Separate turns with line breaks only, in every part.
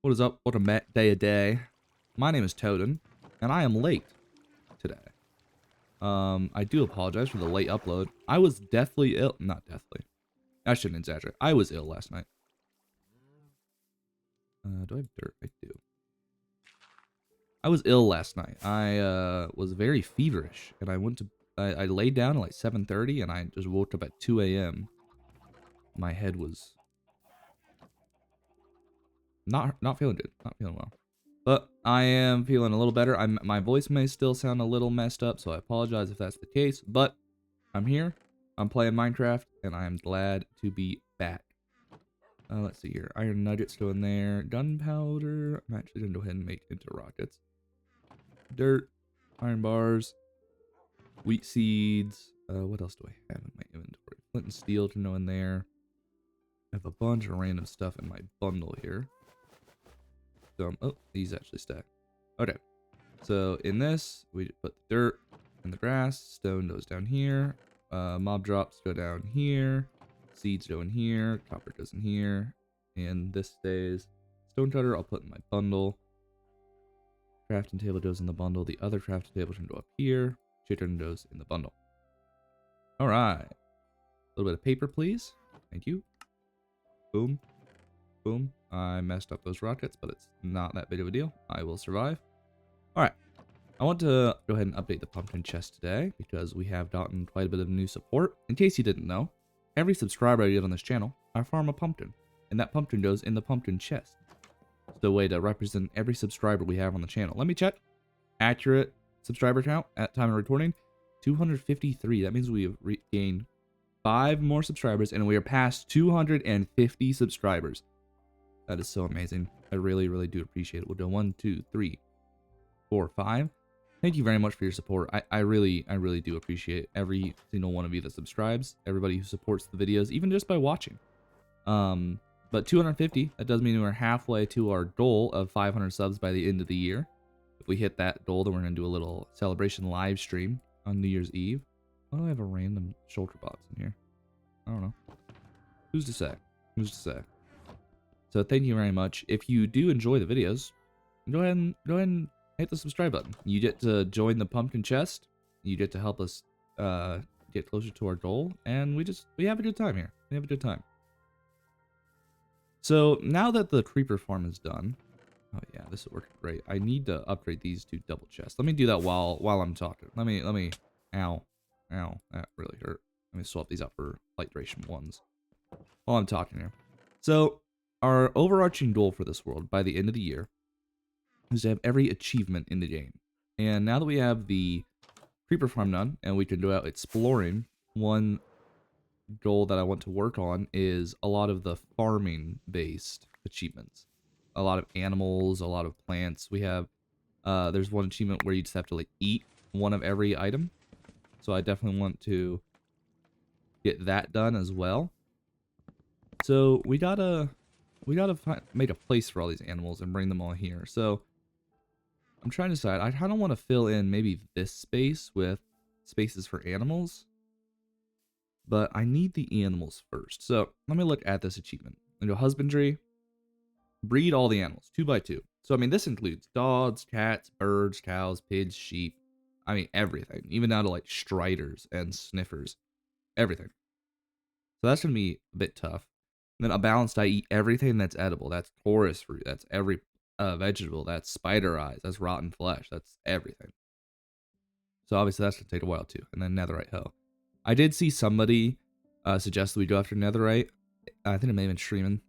What is up? What a day. My name is Toden, and I am late today. I do apologize for the late upload. I was deathly ill. Not deathly. I shouldn't exaggerate. I was ill last night. Do I have dirt? I do. I was ill last night. I was very feverish, and I laid down at like 7:30, and I just woke up at 2 a.m. My head was not feeling good. Not feeling well. But I am feeling a little better. My voice may still sound a little messed up, so I apologize if that's the case. But I'm here. I'm playing Minecraft, and I am glad to be back. Let's see here. Iron nuggets go in there. Gunpowder. I'm actually going to go ahead and make into rockets. Dirt. Iron bars. Wheat seeds. What else do I have in my inventory? Flint and steel to know in there. I have a bunch of random stuff in my bundle here. Oh, these actually stack. Okay, so in this, we put the dirt and the grass. Stone goes down here. Mob drops go down here. Seeds go in here. Copper goes in here. And this stays. Stone cutter I'll put in my bundle. Crafting table goes in the bundle. The other crafting table can go up here. Chicken goes in the bundle. All right. A little bit of paper, please. Thank you. Boom. Boom. I messed up those rockets, but it's not that big of a deal. I will survive. Alright. I want to go ahead and update the pumpkin chest today because we have gotten quite a bit of new support. In case you didn't know, every subscriber I get on this channel, I farm a pumpkin. And that pumpkin goes in the pumpkin chest. It's the way to represent every subscriber we have on the channel. Let me check. Accurate subscriber count at time of recording. 253. That means we have gained 5 more subscribers and we are past 250 subscribers. That is so amazing. I really, really do appreciate it. We'll go 1, 2, 3, 4, 5. Thank you very much for your support. I really do appreciate every single one of you that subscribes, everybody who supports the videos, even just by watching. But 250, that does mean we're halfway to our goal of 500 subs by the end of the year. If we hit that goal, then we're going to do a little celebration live stream on New Year's Eve. Why do I have a random shulker box in here? I don't know. Who's to say? Who's to say? So thank you very much. If you do enjoy the videos, go ahead and hit the subscribe button. You get to join the pumpkin chest. You get to help us get closer to our goal, and we have a good time here. We have a good time. So now that the creeper farm is done, oh yeah, this is working great. I need to upgrade these to double chests. Let me do that while I'm talking. Let me. Ow, that really hurt. Let me swap these out for light duration ones while I'm talking here. So our overarching goal for this world by the end of the year is to have every achievement in the game. And now that we have the creeper farm done and we can go out exploring, one goal that I want to work on is a lot of the farming based achievements. A lot of animals, a lot of plants. We have there's one achievement where you just have to like eat one of every item. So I definitely want to get that done as well. So we gotta make a place for all these animals and bring them all here. So I'm trying to decide. I kind of want to fill in maybe this space with spaces for animals, but I need the animals first. So let me look at this achievement. I go husbandry, breed all the animals 2 by 2. So I mean, this includes dogs, cats, birds, cows, pigs, sheep. I mean, everything, even down to like striders and sniffers, everything. So that's gonna be a bit tough. And then a balanced diet, eat everything that's edible. That's chorus fruit. That's every vegetable. That's spider eyes. That's rotten flesh. That's everything. So obviously that's gonna take a while too. And then netherite hoe. I did see somebody suggest that we go after netherite. I think it may have been streaming.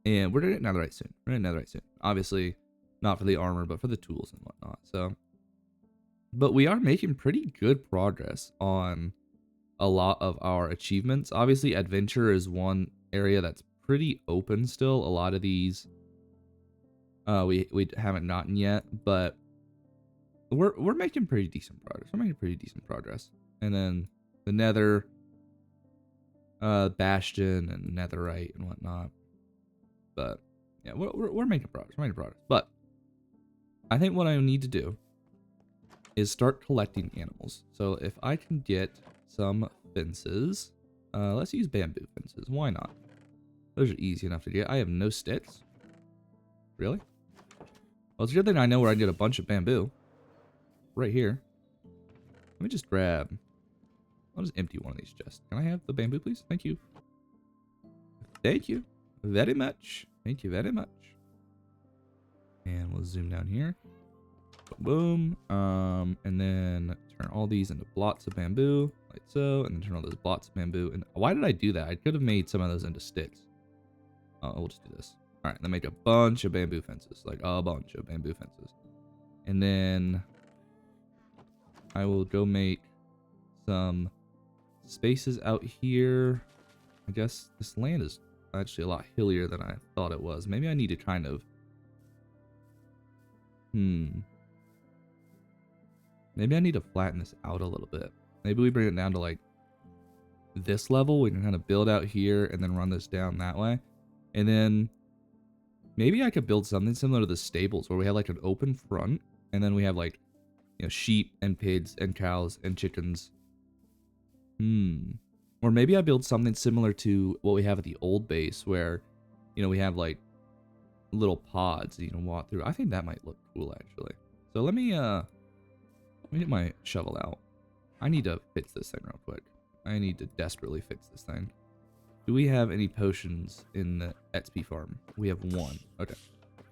And we're gonna get netherite soon. We're gonna get netherite soon. Obviously, not for the armor, but for the tools and whatnot. So, but we are making pretty good progress on a lot of our achievements. Obviously, adventure is one area that's pretty open still. A lot of these we haven't gotten yet, but we're making pretty decent progress. We're making pretty decent progress. And then the nether, bastion and netherite and whatnot. But yeah, we're making progress. We're making progress. But I think what I need to do is start collecting animals. So if I can get some fences, let's use bamboo fences. Why not? Those are easy enough to get. I have no sticks. Really? Well, it's a good thing I know where I can get a bunch of bamboo. Right here. Let me just grab... I'll just empty one of these chests. Can I have the bamboo, please? Thank you. Thank you very much. Thank you very much. And we'll zoom down here. Boom. And then turn all these into blocks of bamboo, like so. And then turn all those blocks of bamboo. And why did I do that? I could have made some of those into sticks. We'll just do this. All right, then make a bunch of bamboo fences, like a bunch of bamboo fences. And then I will go make some spaces out here. I guess this land is actually a lot hillier than I thought it was. Maybe I need to kind of... Maybe I need to flatten this out a little bit. Maybe we bring it down to like this level. We can kind of build out here and then run this down that way. And then maybe I could build something similar to the stables where we have like an open front and then we have like, you know, sheep and pigs and cows and chickens. Or maybe I build something similar to what we have at the old base where, you know, we have like little pods that you can walk through. I think that might look cool actually. So let me get my shovel out. I need to fix this thing real quick. I need to desperately fix this thing. Do we have any potions in the XP farm? We have one. Okay.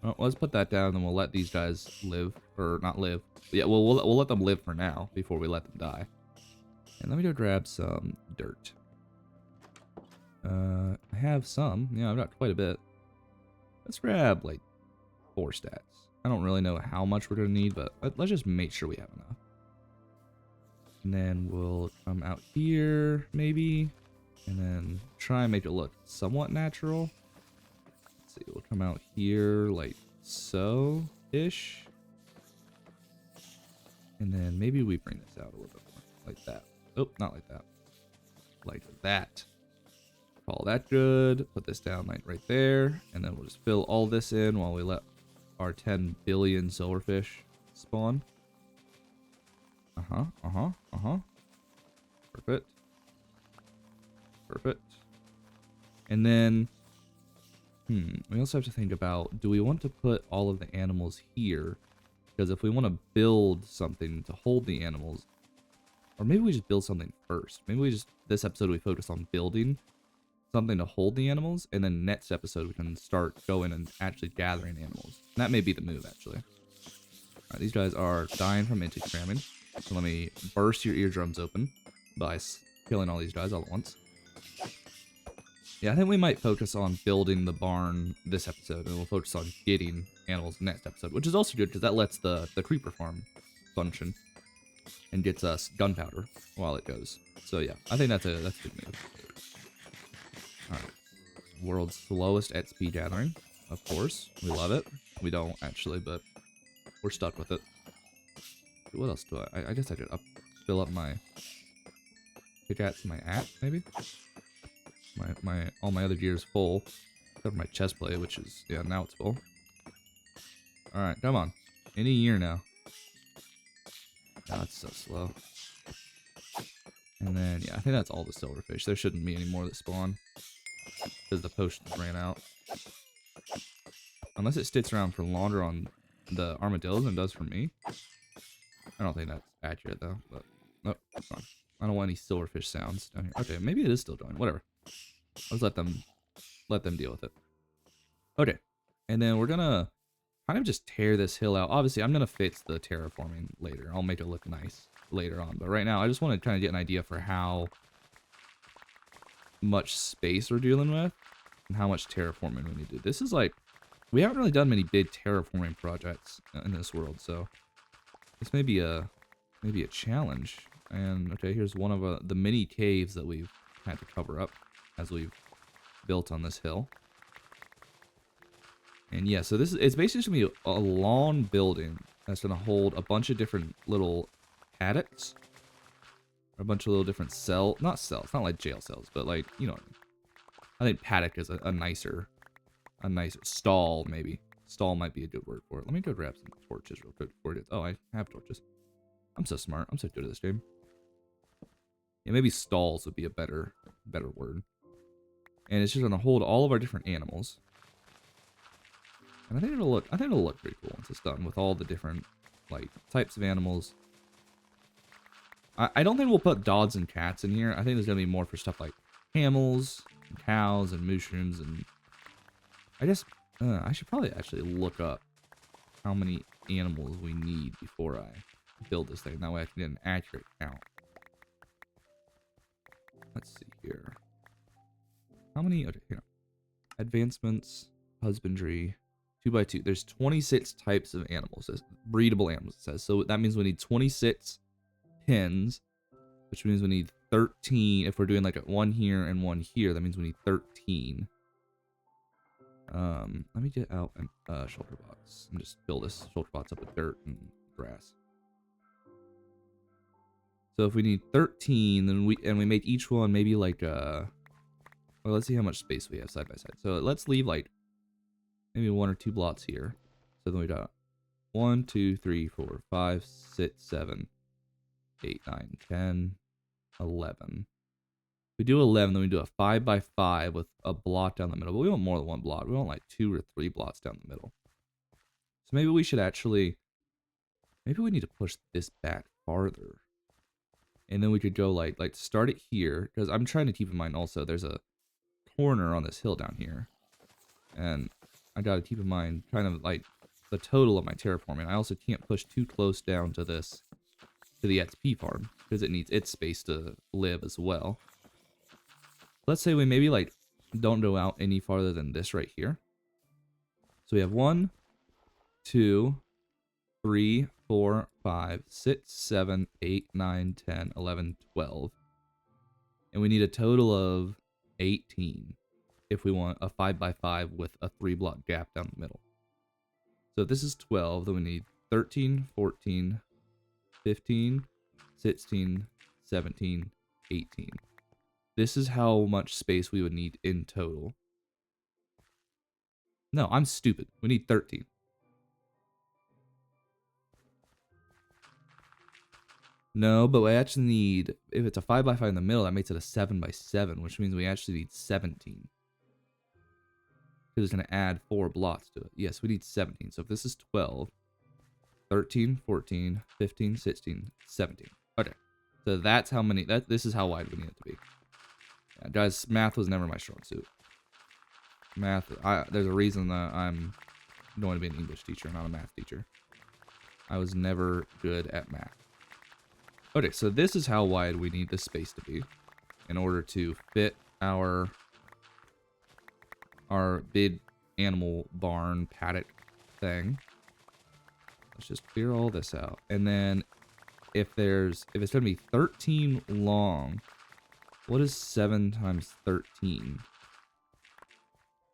Well, let's put that down, and we'll let these guys live, or not live. Yeah, we'll let them live for now before we let them die. And let me go grab some dirt. I have some. Yeah, I've got quite a bit. Let's grab like 4 stacks. I don't really know how much we're gonna need, but let's just make sure we have enough. And then we'll come out here, maybe, and then try and make it look somewhat natural. Let's see, we'll come out here like so-ish. And then maybe we bring this out a little bit more, like that. Oh, not like that. Like that. Call that good. Put this down like right there. And then we'll just fill all this in while we let our 10 billion silverfish spawn. Perfect. Perfect. And then, we also have to think about, do we want to put all of the animals here? Because if we want to build something to hold the animals, or maybe we just build something first. Maybe we just, this episode we focus on building something to hold the animals, and then next episode we can start going and actually gathering animals. And that may be the move, actually. Alright, these guys are dying from insect cramming. So let me burst your eardrums open by killing all these guys all at once. Yeah, I think we might focus on building the barn this episode, and we'll focus on getting animals next episode, which is also good because that lets the creeper farm function and gets us gunpowder while it goes. So yeah, I think that's a good move. Alright. World's slowest XP gathering. Of course. We love it. We don't actually, but we're stuck with it. What else do I guess I could fill up my pickaxe and my axe, maybe? All my other gear is full. Except for my chest plate, which is, yeah, now it's full. Alright, come on. Any year now. God, it's so slow. And then, yeah, I think that's all the silverfish. There shouldn't be any more that spawn. Because the potions ran out. Unless it sticks around for longer on the armadillos than it does for me. I don't think that's accurate, though. But, nope, it's fine. I don't want any silverfish sounds down here. Okay, maybe it is still going. Whatever. Let's let them deal with it. Okay. And then we're gonna kind of just tear this hill out. Obviously, I'm gonna fix the terraforming later. I'll make it look nice later on. But right now, I just want to kind of get an idea for how much space we're dealing with and how much terraforming we need to do. This is like, we haven't really done many big terraforming projects in this world, so this may be a challenge. And okay, here's one of the many caves that we've had to cover up as we've built on this hill. And yeah, so it's basically gonna be a long building that's gonna hold a bunch of different little paddocks, a bunch of little different not like jail cells, but like, you know what I mean. I think paddock is a nicer stall, maybe. Stall might be a good word for it. Let me go grab some torches real quick before it gets... Oh, I have torches. I'm so smart. I'm so good at this game. Yeah, maybe stalls would be a better word. And it's just gonna hold all of our different animals. And I think it'll look pretty cool once it's done with all the different, like, types of animals. I don't think we'll put dogs and cats in here. I think there's gonna be more for stuff like camels, and cows, and mushrooms, and I guess I should probably actually look up how many animals we need before I build this thing. That way I can get an accurate count. Let's see here. How many? Okay, here. Advancements, husbandry, 2x2. There's 26 types of animals, breedable animals, it says. So that means we need 26 pens, which means we need 13. If we're doing like one here and one here, that means we need 13. Let me get out a shelter box and just fill this shelter box up with dirt and grass. So if we need 13, then we make each one maybe like well, let's see how much space we have side by side. So let's leave like maybe 1 or 2 blocks here. So then we got 1, 2, 3, 4, 5, 6, 7, 8, 9, 10, 11. We do 11, then we do a 5 by 5 with a block down the middle. But we want more than 1 block. We want like 2 or 3 blocks down the middle. So maybe we should actually, maybe we need to push this back farther. And then we could go like start it here, because I'm trying to keep in mind also there's a corner on this hill down here. And I gotta keep in mind kind of like the total of my terraforming. I also can't push too close down to this, to the XP farm, because it needs its space to live as well. Let's say we maybe like don't go out any farther than this right here. So we have 1, 2, 3, 4, 5, 6, 7, 8, 9, 10, 11, 12. And we need a total of 18 if we want a 5 by 5 with a 3 block gap down the middle. So if this is 12, then we need 13, 14, 15, 16, 17, 18. This is how much space we would need in total. No, I'm stupid. We need 13. No, but we actually need, if it's a 5 by 5 in the middle, that makes it a 7 by 7, which means we actually need 17. Because it's going to add 4 blocks to it. Yes, we need 17. So if this is 12, 13, 14, 15, 16, 17. Okay. So that's how many, this is how wide we need it to be. Yeah, guys, math was never my strong suit. Math, there's a reason that I'm going to be an English teacher, not a math teacher. I was never good at math. Okay, so this is how wide we need this space to be in order to fit our big animal barn paddock thing. Let's just clear all this out. And then if it's going to be 13 long, what is 7 times 13?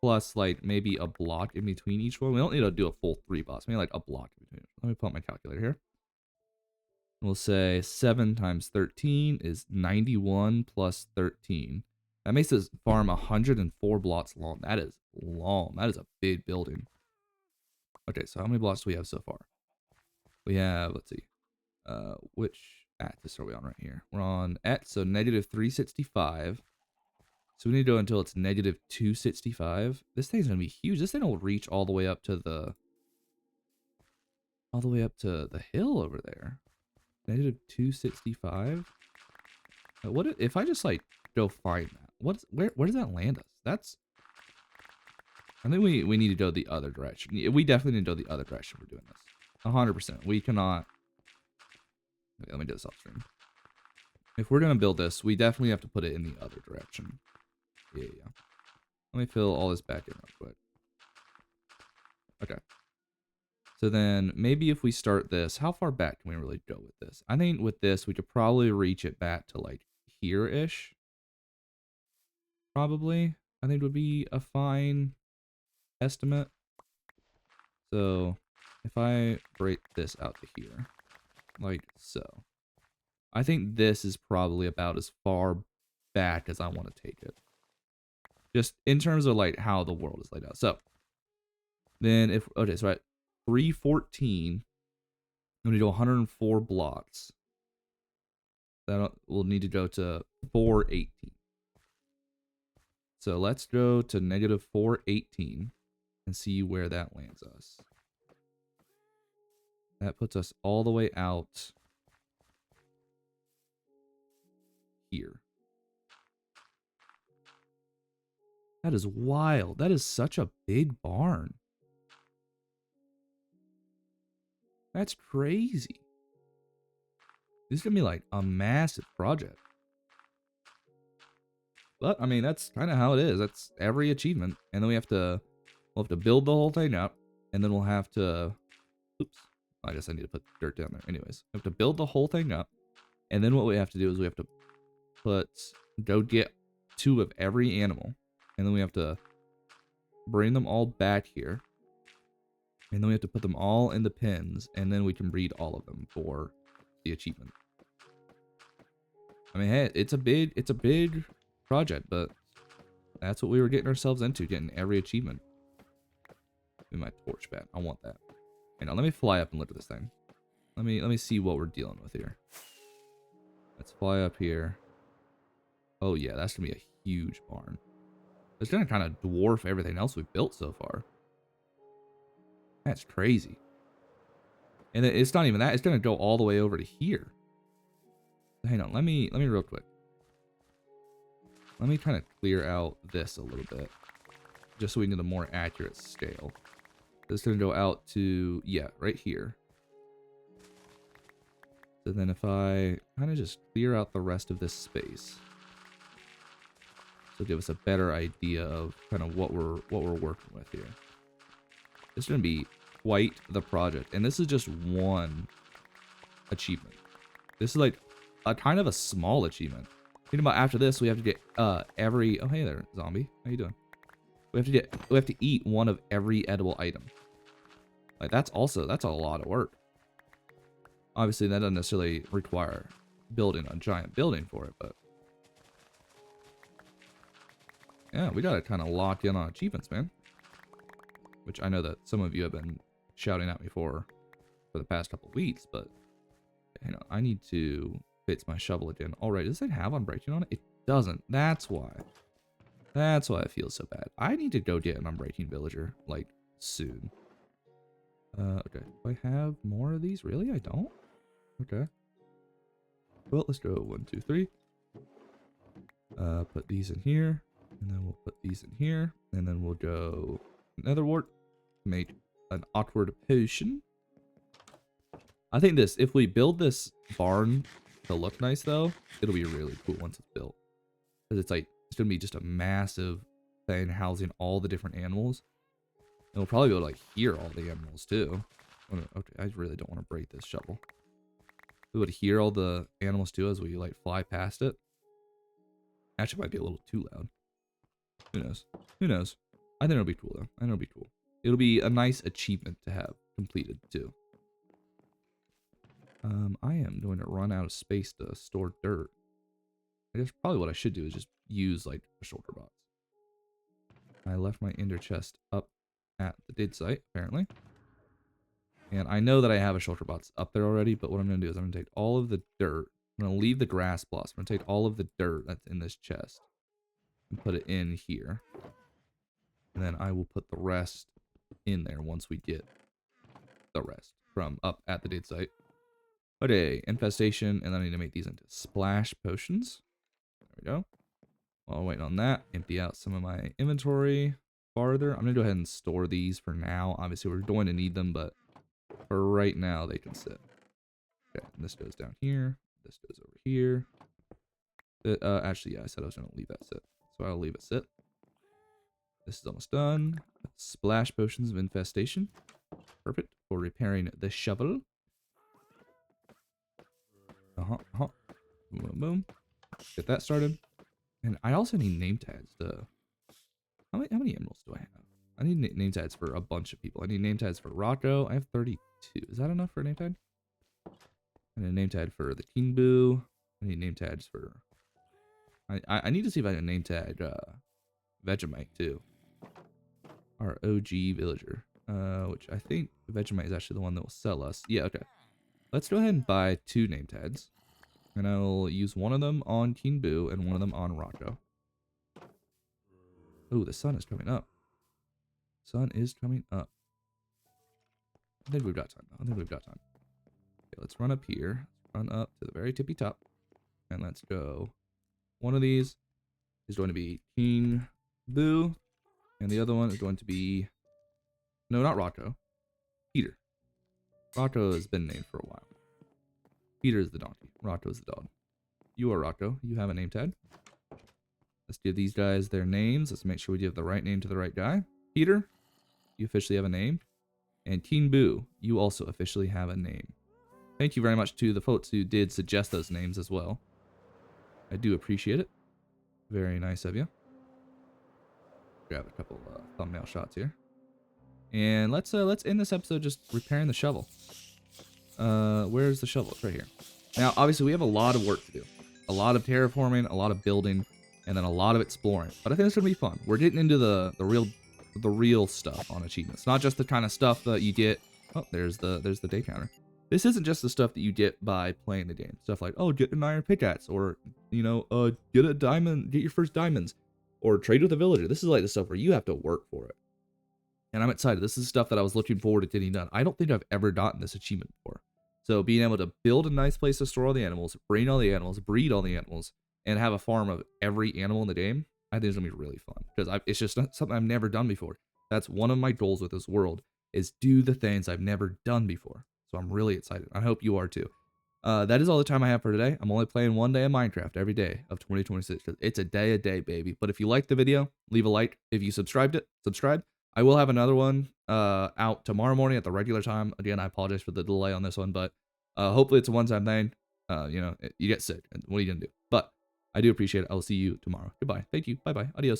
Plus, like, maybe a block in between each one. We don't need to do a full 3 blocks. Maybe, like, a block in between. Let me pull up my calculator here. We'll say 7 times 13 is 91 plus 13. That makes this farm 104 blocks long. That is long. That is a big building. Okay, so how many blocks do we have so far? We have, let's see. Which axis are we on right here? We're on X, so negative 365. So we need to go until it's negative 265. This thing's gonna be huge. This thing will reach all the way up to the hill over there. Negative 265. What if I just like go find that? Where does that land us? That's, I think we need to go the other direction. We definitely need to go the other direction for doing this. 100%. We cannot. Okay, let me do this off stream. If we're gonna build this, we definitely have to put it in the other direction. Yeah. Let me fill all this back in real quick. Okay. So then maybe if we start this, how far back can we really go with this? I think with this, we could probably reach it back to like here-ish. Probably. I think would be a fine estimate. So if I break this out to here, like so, I think this is probably about as far back as I want to take it. Just in terms of like how the world is laid out. So then if, okay, so at 314, I'm going to do 104 blocks. That will need to go to 418. So let's go to negative 418. and see where that lands us. That puts us all the way out here. That is wild. That is such a big barn. That's crazy. This is gonna be like a massive project. But I mean, that's kind of how it is. That's every achievement. And then we'll have to build the whole thing up, and then we'll have to, oops, I guess I need to put dirt down there. Anyways, we have to build the whole thing up, and then what we have to do is we have to go get 2 of every animal, and then we have to bring them all back here, and then we have to put them all in the pens, and then we can breed all of them for the achievement. I mean, hey, it's a big project, but that's what we were getting ourselves into, getting every achievement. Give me my torch back. I want that. Hang on, let me fly up and look at this thing. Let me see what we're dealing with here. Let's fly up here. Oh yeah, that's gonna be a huge barn. It's gonna kind of dwarf everything else we've built so far. That's crazy. And it's not even that. It's gonna go all the way over to here. Hang on, let me real quick. Let me kind of clear out this a little bit, just so we get a more accurate scale. It's gonna go out to, yeah, right here. So then if I kind of just clear out the rest of this space, so give us a better idea of kind of what we're working with here. It's gonna be quite the project, and this is just one achievement. This is like a kind of a small achievement. Think about after this, we have to get every, oh hey there, zombie, how you doing? We have to eat one of every edible item. Like that's a lot of work. Obviously, that doesn't necessarily require building a giant building for it, but yeah, we gotta kind of lock in on achievements, man. Which I know that some of you have been shouting at me for the past couple weeks, but you know, I need to fix my shovel again. All right, does it have Unbreaking on it? It doesn't. That's why. That's why I feel so bad. I need to go get an Unbreaking villager like soon. Okay. Do I have more of these? Really? I don't? Okay. Well, let's go 1, 2, 3. Put these in here, and then we'll put these in here, and then we'll go nether wart, make an awkward potion. I think if we build this barn to look nice though, it'll be really cool once it's built. Because it's gonna be just a massive thing housing all the different animals. And we'll probably be able to like hear all the animals too. Okay, I really don't want to break this shovel. We would hear all the animals too as we like fly past it. Actually, might be a little too loud. Who knows? Who knows? I think it'll be cool though. I think it'll be cool. It'll be a nice achievement to have completed too. I am going to run out of space to store dirt. I guess probably what I should do is just use like a shulker box. I left my ender chest up at the dig site apparently, and I know that I have a shulker box up there already. But what I'm going to do is I'm going to take all of the dirt. I'm going to leave the grass plots. I'm going to take all of the dirt that's in this chest and put it in here, and then I will put the rest in there once we get the rest from up at the dig site. Okay, infestation, and then I need to make these into splash potions. There we go. While I'm waiting on that, empty out some of my inventory farther. I'm gonna go ahead and store these for now. Obviously, we're going to need them, but for right now, they can sit. Okay, and this goes down here. This goes over here. Actually, yeah, I said I was gonna leave that sit, so I'll leave it sit. This is almost done. Splash potions of infestation. Perfect for repairing the shovel. Boom, boom, boom. Get that started. And I also need name tags to... How many emeralds do I have? I need name tags for a bunch of people. I need name tags for Rocco. I have 32. Is that enough for a name tag? I need a name tag for the King Boo. I need name tags for... I need to see if I can name tag Vegemite too. Our OG villager. Which I think Vegemite is actually the one that will sell us. Yeah, okay. Let's go ahead and buy 2 name tags. And I'll use one of them on King Boo and one of them on Rocco. Oh, the sun is coming up. Sun is coming up. I think we've got time. I think we've got time. Okay, let's run up here. Run up to the very tippy top. And let's go. One of these is going to be King Boo. And the other one is going to be... No, not Rocco. Peter. Rocco has been named for a while. Peter is the donkey. Rocco is the dog. You are Rocco. You have a name tag. Let's give these guys their names. Let's make sure we give the right name to the right guy. Peter, you officially have a name. And King Boo, you also officially have a name. Thank you very much to the folks who did suggest those names as well. I do appreciate it. Very nice of you. Grab a couple thumbnail shots here. And let's end this episode just repairing the shovel. Where's the shovel? It's right here. Now, obviously, we have a lot of work to do. A lot of terraforming, a lot of building, and then a lot of exploring. But I think it's gonna be fun. We're getting into the real stuff on achievements. Not just the kind of stuff that you get. Oh, there's the day counter. This isn't just the stuff that you get by playing the game. Stuff like, oh, get an iron pickaxe, or get a diamond, get your first diamonds, or trade with a villager. This is like the stuff where you have to work for it. And I'm excited. This is stuff that I was looking forward to getting done. I don't think I've ever gotten this achievement before. So being able to build a nice place to store all the animals, bring all the animals, breed all the animals, and have a farm of every animal in the game, I think it's gonna be really fun. Because it's just something I've never done before. That's one of my goals with this world, is do the things I've never done before. So I'm really excited. I hope you are too. That is all the time I have for today. I'm only playing one day of Minecraft every day of 2026. It's a day, baby. But if you liked the video, leave a like. If you subscribe. I will have another one out tomorrow morning at the regular time. Again, I apologize for the delay on this one, but hopefully it's a one-time thing. You get sick. What are you going to do? But I do appreciate it. I will see you tomorrow. Goodbye. Thank you. Bye-bye. Adios.